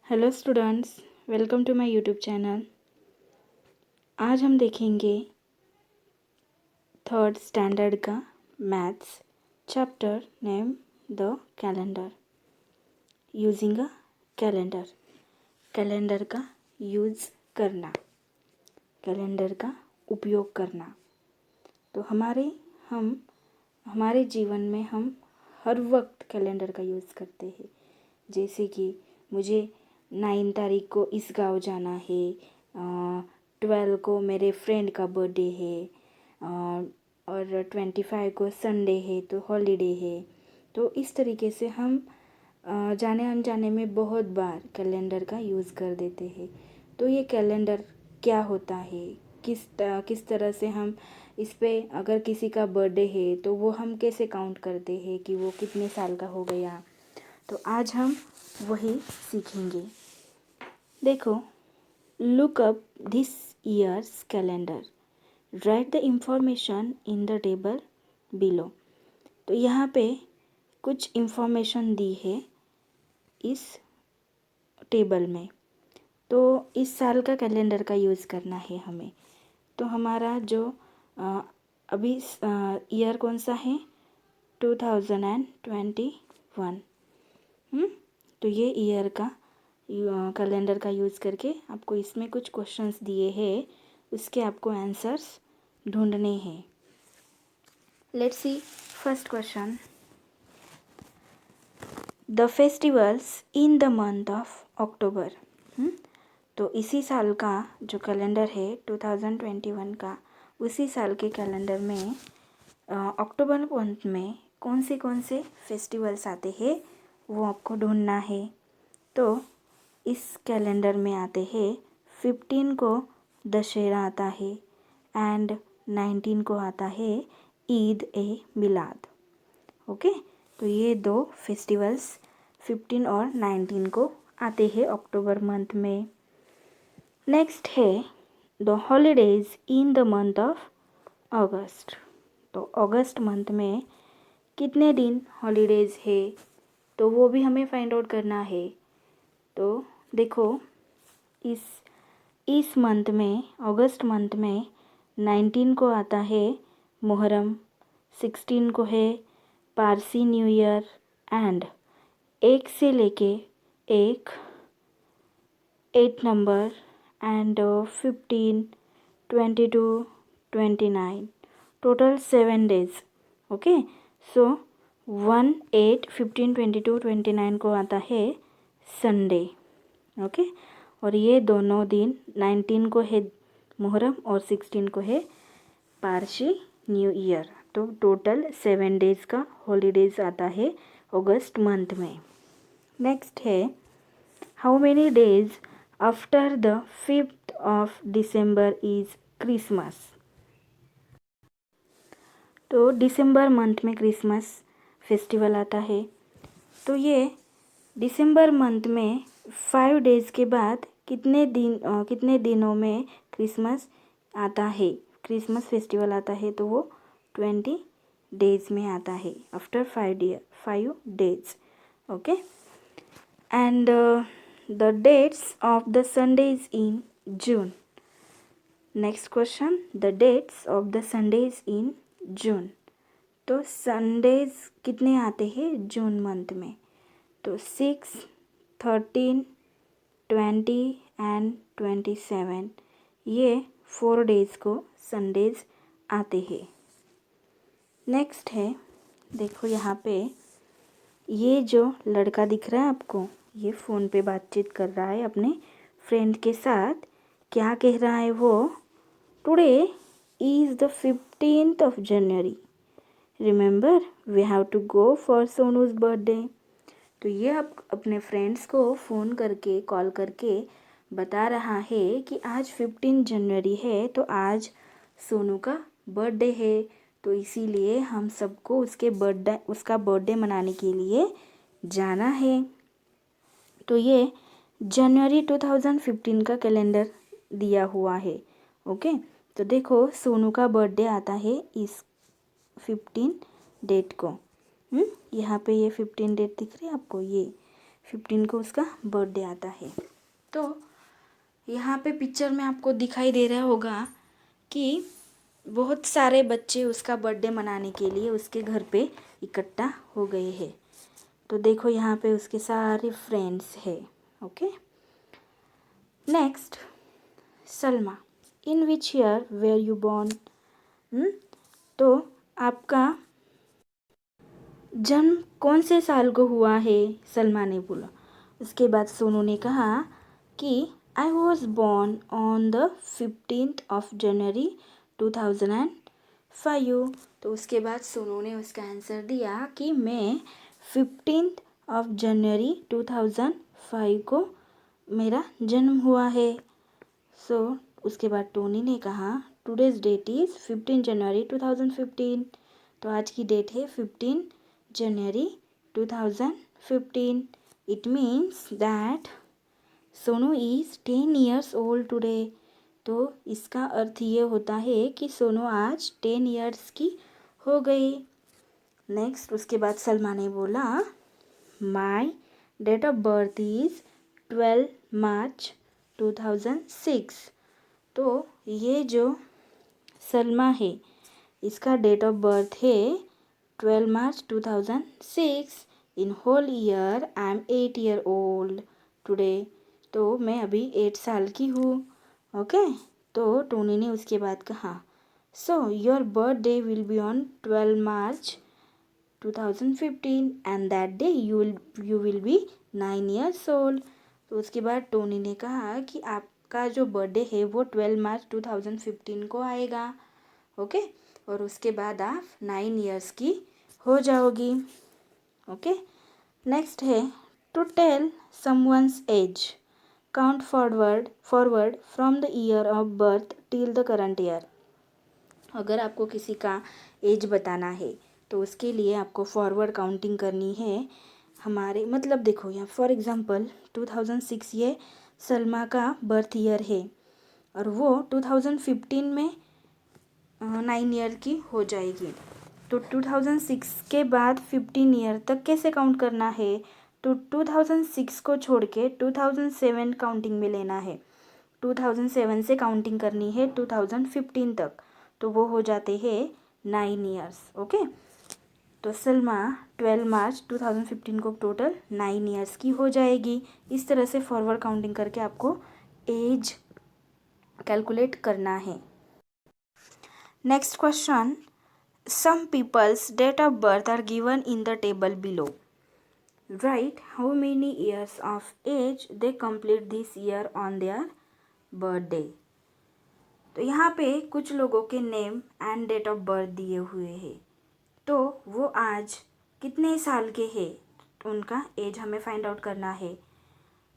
Hello students, welcome to my YouTube channel. आज हम देखेंगे थर्ड स्टैंडर्ड का maths chapter name the calendar. Using a calendar, calendar का use करना, calendar का उपयोग करना। तो हमारे जीवन में हम हर वक्त कैलेंडर का यूज़ करते हैं। जैसे कि मुझे 9 तारीख को इस गांव जाना है, 12 को मेरे फ्रेंड का बर्थडे है, और 25 को संडे है तो हॉलीडे है। तो इस तरीके से हम जाने अनजाने में बहुत बार कैलेंडर का यूज़ कर देते हैं। तो ये कैलेंडर क्या होता है, किस तरह से हम इस पे, अगर किसी का बर्थडे है तो वो हम कैसे काउंट करते हैं कि वो कितने साल का हो गया। तो आज हम वही सीखेंगे। देखो, look up this years calendar, right the information in the table below. तो यहाँ पे कुछ इंफॉर्मेशन दी है इस टेबल में। तो इस साल का कैलेंडर का यूज़ करना है हमें। तो हमारा जो अभी ईयर कौन सा है, 2021। तो ये ईयर का कैलेंडर का यूज़ करके आपको इसमें कुछ क्वेश्चंस दिए हैं, उसके आपको आंसर्स ढूंढने हैं। Let's see first question. The festivals in the month of October. तो इसी साल का जो कैलेंडर है 2021 का, उसी साल के कैलेंडर में अक्टूबर मंथ में कौन से फेस्टिवल्स आते हैं वो आपको ढूंढना है। तो इस कैलेंडर में आते हैं 15 को दशहरा आता है एंड 19 को आता है ईद ए मिलाद। ओके, तो ये दो फेस्टिवल्स 15 और 19 को आते हैं अक्टूबर मंथ में। नेक्स्ट है the holidays in the month of अगस्त। तो अगस्त मंथ में कितने दिन हॉलीडेज़ है तो वो भी हमें फाइंड आउट करना है। तो देखो, इस मंथ में, अगस्त मंथ में 19 को आता है मुहर्रम, 16 को है पारसी न्यू ईयर एंड 1 से लेके 8 number and 15, 22, 29, total 7 days. Okay, सो 1, 8, 15, 22, 29 को आता है संडे। ओके, और ये दोनों दिन 19 को है मुहर्रम और 16 को है पारसी न्यू ईयर। तो टोटल 7 डेज का हॉलीडेज आता है अगस्त मंथ में। नेक्स्ट है how many days after the 5th of December is Christmas. तो दिसंबर मंथ में क्रिसमस फेस्टिवल आता है। तो ये दिसंबर मंथ में 5 डेज़ के बाद कितने दिनों में क्रिसमस आता है, क्रिसमस फेस्टिवल आता है। तो वो 20 डेज़ में आता है, after 5 days. Okay, and the dates of the Sundays in June. Next question, the dates of the Sundays in June. तो संडेज कितने आते हैं जून मंथ में। तो 6, 13, 20 एंड 27, ये 4 डेज़ को संडेज आते हैं। नेक्स्ट है, देखो यहाँ पे ये जो लड़का दिख रहा है आपको, ये फ़ोन पे बातचीत कर रहा है अपने फ्रेंड के साथ। क्या कह रहा है वो, today is the 15th of January, remember we have to go for Sonu's birthday. तो ये अब अपने फ्रेंड्स को फ़ोन करके, कॉल करके बता रहा है कि आज 15 जनवरी है, तो आज सोनू का बर्थडे है। तो इसीलिए हम सबको उसका बर्थडे मनाने के लिए जाना है। तो ये जनवरी 2015 का कैलेंडर दिया हुआ है। ओके, तो देखो सोनू का बर्थडे आता है इस 15 डेट को। यहाँ पे ये 15 डेट दिख रही है आपको, ये 15 को उसका बर्थडे आता है। तो यहाँ पे पिक्चर में आपको दिखाई दे रहा होगा कि बहुत सारे बच्चे उसका बर्थडे मनाने के लिए उसके घर पे इकट्ठा हो गए हैं। तो देखो यहाँ पे उसके सारे फ्रेंड्स हैं। Okay, next, Salma, in which year were you born. तो आपका जन्म कौन से साल को हुआ है, सलमा ने बोला। उसके बाद सोनू ने कहा कि I was born on the 15th of January 2005। तो उसके बाद सोनू ने उसका आंसर दिया कि मैं 15th of January 2005 को मेरा जन्म हुआ है। उसके बाद टोनी ने कहा टुडेज डेट इज़ 15 जनवरी 2015। तो आज की डेट है 15 जनवरी 2015। It means that Sonu is 10 years old today. तो इसका अर्थ ये होता है कि सोनू आज 10 years की हो गई। नेक्स्ट, उसके बाद सलमा ने बोला my date of birth is 12 March 2006। तो ये जो सलमा है इसका डेट ऑफ बर्थ है 12 March 2006। In whole year I am 8 year old today. तो मैं अभी 8 साल की हूँ। ओके, तो टोनी ने उसके बाद कहा so your birthday will be on 12 March 2015 and that day you will be 9 years old। तो उसके बाद टोनी ने कहा कि आपका जो बर्थडे है वो 12 March 2015 को आएगा। ओके, और उसके बाद आप 9 years की हो जाओगी। ओके, नेक्स्ट है to tell someone's age count forward from the year of birth till the current year. अगर आपको किसी का एज बताना है तो उसके लिए आपको फॉरवर्ड काउंटिंग करनी है। हमारे मतलब देखो यहाँ फॉर एग्जांपल 2006 ये सलमा का बर्थ ईयर है और वो 2015 में 9 ईयर की हो जाएगी। तो 2006 के बाद 15 ईयर तक कैसे काउंट करना है? तो 2006 को छोड़ के 2007 काउंटिंग में लेना है। 2007 से काउंटिंग करनी है 2015 तक, तो वो हो जाते हैं 9 ईयर्स। ओके, तो सलमा 12 मार्च 2015 को टोटल 9 ईयर्स की हो जाएगी। इस तरह से फॉरवर्ड काउंटिंग करके आपको एज कैलकुलेट करना है। Next question, some people's date of birth are given in the table below. Write how many years of age they complete this year on their birthday. तो यहाँ पे कुछ लोगों के name and date of birth दिए हुए हैं। तो वो आज कितने साल के हैं उनका एज हमें फाइंड आउट करना है।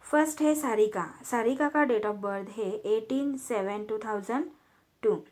फर्स्ट है सारिका। सारिका का डेट ऑफ बर्थ है 18/7/2002।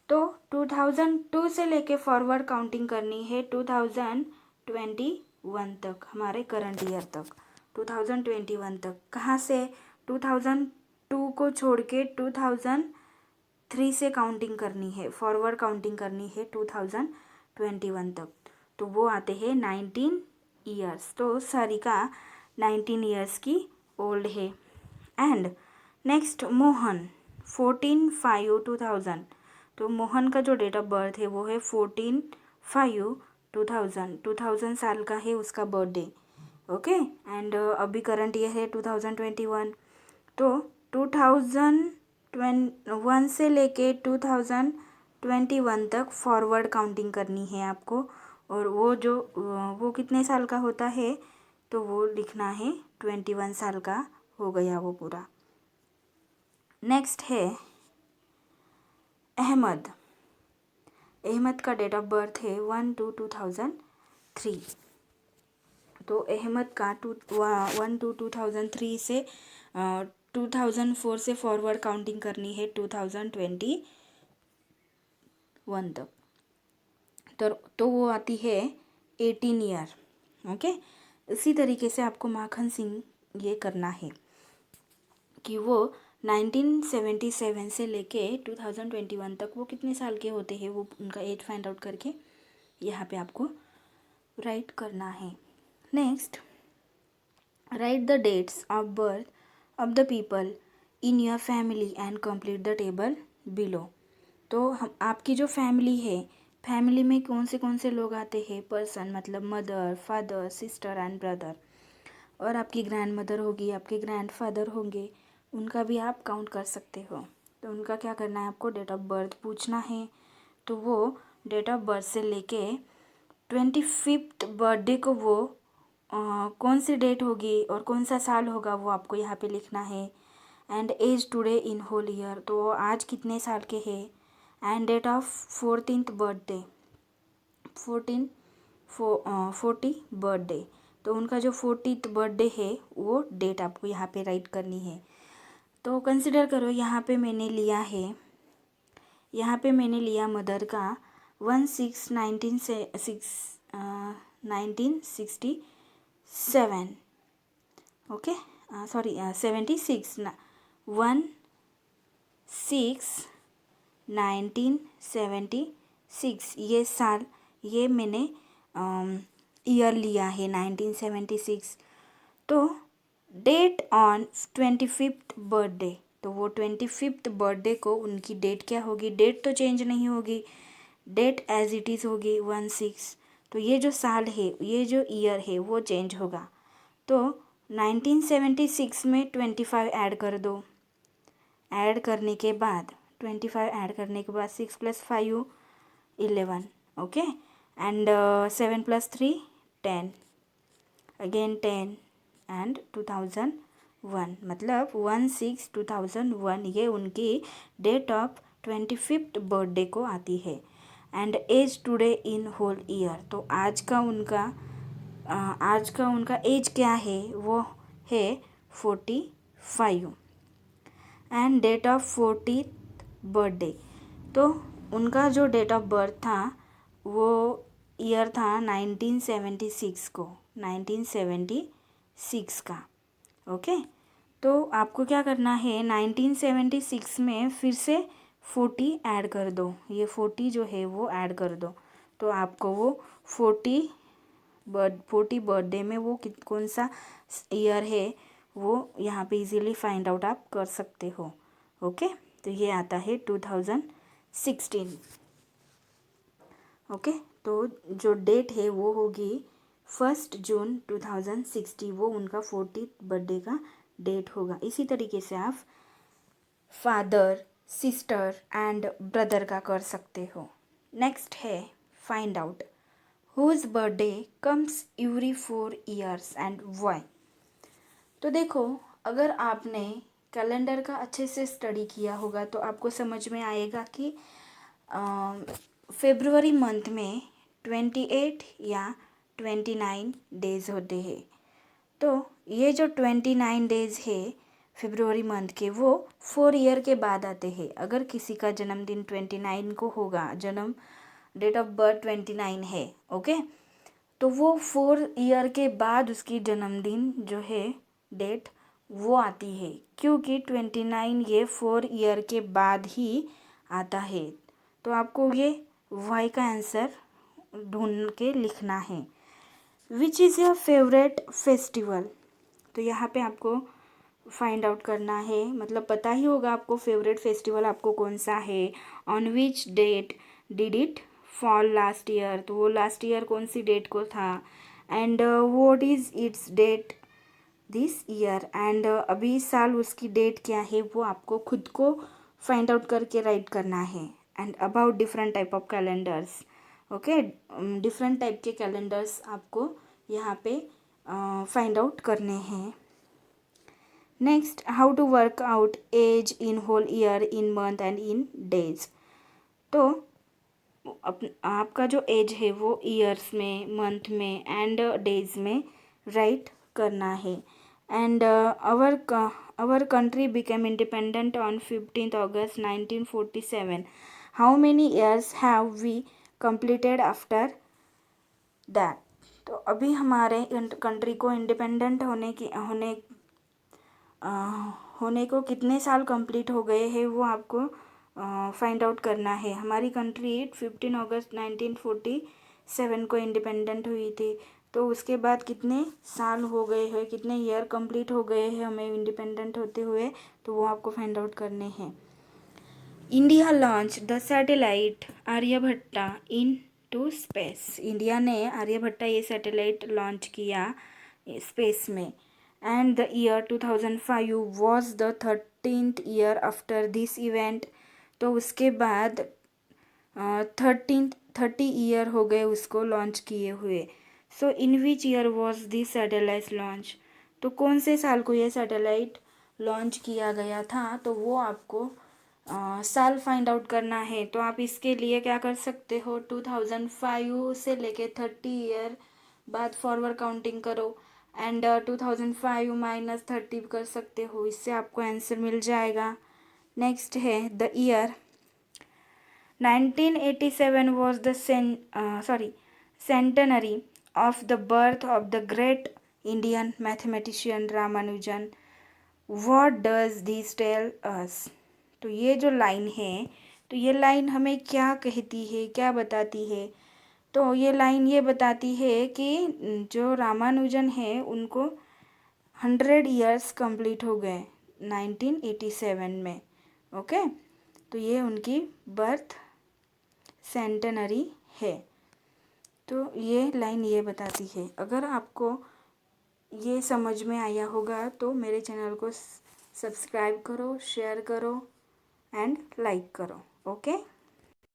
तो 2002 से लेके फॉरवर्ड काउंटिंग करनी है 2021 तक, हमारे करंट ईयर तक 2021 तक। कहाँ से? 2002 को छोड़ के 2003 से काउंटिंग करनी है, फॉरवर्ड काउंटिंग करनी है 2021 तक। तो वो आते हैं 19 ईयर्स। तो सारिका 19 ईयर्स की ओल्ड है। And next Mohan 14/5/2000। तो मोहन का जो डेट ऑफ बर्थ है वो है 14/5/2000। 2000 साल का है उसका बर्थडे। ओके, एंड अभी करंट ईयर है 2021। तो 2001 से लेके 2021 तक फॉरवर्ड काउंटिंग करनी है आपको। और वो कितने साल का होता है तो वो लिखना है 21 साल का हो गया वो पूरा। नेक्स्ट है अहमद। अहमद का डेट ऑफ बर्थ है 1/2/2003। तो अहमद का 1/2/2003 से 2004 से फॉरवर्ड काउंटिंग करनी है 2021 तक। तो वो आती है 18 ईयर। ओके, इसी तरीके से आपको माखन सिंह ये करना है कि वो 1977 से लेके 2021 तक वो कितने साल के होते हैं, वो उनका एज फाइंड आउट करके यहाँ पे आपको राइट करना है। Next write the dates of birth of the people in your family and complete the table below. तो हम आपकी जो फैमिली है, फैमिली में कौन से लोग आते हैं, पर्सन मतलब mother, father, sister and brother, और आपकी ग्रैंड मदर होगी, आपके ग्रैंड फादर होंगे, उनका भी आप काउंट कर सकते हो। तो उनका क्या करना है, आपको डेट ऑफ बर्थ पूछना है। तो वो डेट ऑफ बर्थ से लेके 25th बर्थडे को वो कौन सी डेट होगी और कौन सा साल होगा वो आपको यहाँ पे लिखना है। And age today in whole year, तो आज कितने साल के हैं। And date of 14th birthday, 40 birthday, तो उनका जो 40th बर्थडे है वो डेट आपको यहाँ पे राइट करनी है। तो कंसिडर करो यहाँ पे मैंने लिया है, यहाँ पे मैंने लिया मदर का 1967, ओके, सॉरी 76 ना, 1976 ये साल, ये मैंने ईयर लिया है 1976। तो डेट ऑन 25th बर्थडे, तो वो 25th बर्थडे को उनकी डेट क्या होगी, डेट तो चेंज नहीं होगी, डेट एज इट इज़ होगी 16। तो ये जो साल है, ये जो ईयर है वो चेंज होगा। तो 1976 में 25 ऐड कर दो, ऐड करने के बाद 25 ऐड करने के बाद 6 + 5 11, ओके, एंड 7 + 3 10, अगेन 10 एंड 2001, मतलब 16/2001 ये उनकी डेट ऑफ 25th बर्थडे को आती है। And age today in whole year, तो आज का उनका एज क्या है, वो है 45। And date of 40th birthday, तो उनका जो डेट ऑफ बर्थ था वो ईयर था 1976 को, 1976 का, ओके। तो आपको क्या करना है, 1976 में फिर से 40 ऐड कर दो, ये 40 जो है वो ऐड कर दो। तो आपको वो 40 बर्थडे में वो कौन सा ईयर है वो यहाँ पे इजीली फाइंड आउट आप कर सकते हो, ओके। तो ये आता है 2016, ओके। तो जो डेट है वो होगी 1 जून 2060, वो उनका 40th बर्थडे का डेट होगा। इसी तरीके से आप फादर, सिस्टर एंड ब्रदर का कर सकते हो। नेक्स्ट है find out whose birthday comes every 4 years and why. तो देखो, अगर आपने कैलेंडर का अच्छे से स्टडी किया होगा तो आपको समझ में आएगा कि फेब्रुवरी मंथ में 28 या 29 डेज़ होते हैं। तो ये जो 29 डेज़ है फेब्रुवरी मंथ के, वो 4 ईयर के बाद आते हैं। अगर किसी का जन्मदिन 29 को होगा, जन्म डेट ऑफ बर्थ 29 है, ओके, तो वो 4 ईयर के बाद उसकी जन्मदिन जो है डेट वो आती है, क्योंकि 29 ये 4 ईयर के बाद ही आता है। तो आपको ये वाई का आंसर ढूंढ के लिखना है। Which is your favourite festival, तो यहाँ पे आपको फाइंड आउट करना है, मतलब पता ही होगा आपको फेवरेट फेस्टिवल आपको कौन सा है। On which date did it fall last year, तो वो लास्ट ईयर कौन सी डेट को था। And what is its date this year, and अभी इस साल उसकी डेट क्या है वो आपको खुद को फाइंड आउट करके राइट करना है। And about different type of calendars, okay, different type के कैलेंडर्स आपको यहाँ पे फाइंड आउट करने हैं। Next, how to work out age in whole year in month and in days. तो आपका जो एज है वो ईयर्स में, मंथ में एंड डेज में राइट करना है। And our country became independent on 15th August 1947. How many years have we completed after that? तो अभी हमारे कंट्री को इंडिपेंडेंट होने को कितने साल कंप्लीट हो गए हैं वो आपको फाइंड आउट करना है। हमारी कंट्री 15 अगस्त 1947 को इंडिपेंडेंट हुई थी, तो उसके बाद कितने साल हो गए हैं, कितने ईयर कंप्लीट हो गए हैं हमें इंडिपेंडेंट होते हुए, तो वो आपको फाइंड आउट करने हैं। India launch the satellite Aryabhata into space. India ने आर्यभट्टा ये सैटेलाइट लॉन्च किया स्पेस में। And the year 2005 was the 13th year after this event. तो उसके बाद 30 ईयर हो गए उसको लॉन्च किए हुए। So in which year was this satellite launch. तो कौन से साल को ये सैटेलाइट लॉन्च किया गया था, तो वो आपको साल फाइंड आउट करना है। तो आप इसके लिए क्या कर सकते हो, 2005 से लेके 30 ईयर बाद फॉरवर्ड काउंटिंग करो एंड 2005 माइनस 30 कर सकते हो, इससे आपको आंसर मिल जाएगा। नेक्स्ट है the year 1987 was the centenary of the birth of the great Indian mathematician Ramanujan. What does this tell us? तो ये जो लाइन है, तो ये लाइन हमें क्या कहती है, क्या बताती है? तो ये लाइन ये बताती है कि जो रामानुजन है उनको 100 ईयर्स कंप्लीट हो गए 1987 में। ओके, तो ये उनकी बर्थ सेंटेनरी है। तो ये लाइन ये बताती है। अगर आपको ये समझ में आया होगा तो मेरे चैनल को सब्सक्राइब करो, शेयर करो एंड लाइक करो। ओके।